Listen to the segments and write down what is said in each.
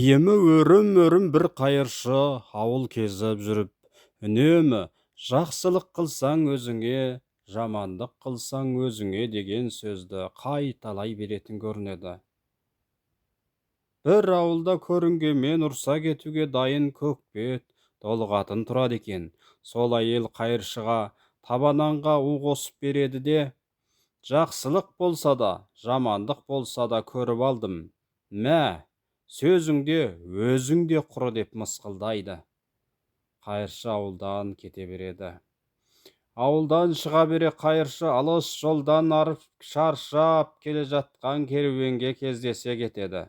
Айымы өрім-өрім бір қайыршы ауыл кезіп жүріп, үнемі жақсылық қылсаң өзіңе, жамандық қылсаң өзіңе деген сөзді қайталай беретін көрінеді. Бір ауылда көрінгенмен ұрса кетуге дайын көкбет, толғатын тұрады екен. Сол әйел қайыршыға табананға у қосып береді де, жақсылық болса да, жамандық болса да көріп алдым. Мә, сөзіңде өзіңде құры деп мысқылдайды. Қайыршы ауылдан кете береді. Ауылдан шыға бере қайыршы алыс жолдан арып шаршап келе жатқан керуенге кездесе кетеді.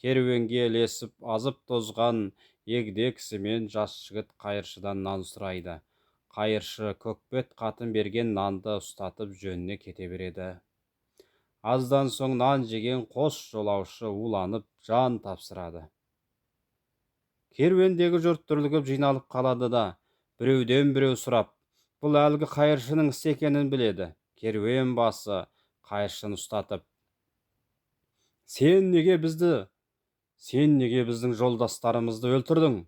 Керуенге ілесіп азып тозған егде кісімен жас жігіт қайыршыдан нан сұрайды. Қайыршы көкбет қатын берген нанды ұстатып жөніне кете береді. Аздан соң нан жеген қос жолаушы уланып жан тапсырады. Керуендегі жұрт дүрлігіп жиналып қалады да, біреуден біреу сұрап, бұл әлгі қайыршының іс екенін біледі. Керуен басы қайыршыны ұстатып, сен неге біздің жолдастарымызды өлтірдің?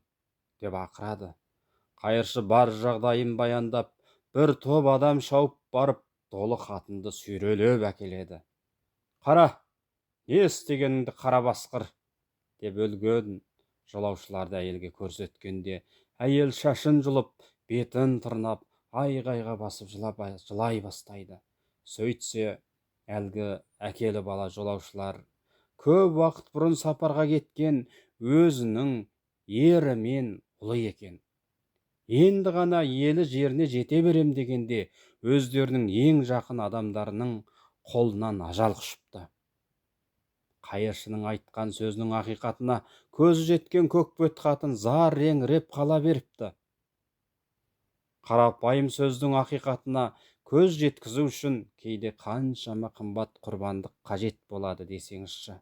Деп ақырады. Қайыршы бар жағдайын баяндап, бір топ адам шауып барып, долы қатынды сүйрелеп әкеледі. Қара, не істегеніңді қара басқыр, деп өлген жолаушыларды әйелге көрсеткенде, әйел шашын жұлып, бетін тырнап, айғайға басып жылай бастайды. Сөйтсе, әлгі әкелі бала жолаушылар көп уақыт бұрын сапарға кеткен өзінің ері мен ұлы екен. Енді ғана елі жеріне жете берем дегенде, өздерінің ең жақын адамдарының қолынан ажал құшыпты. Қайыршының айтқан сөзінің ақиқатына көзі жеткен көкбет қатын зар еңіреп қала беріпті. Қарапайым сөздің ақиқатына көз жеткізу үшін кейде қаншама қымбат құрбандық қажет болады десеңізші.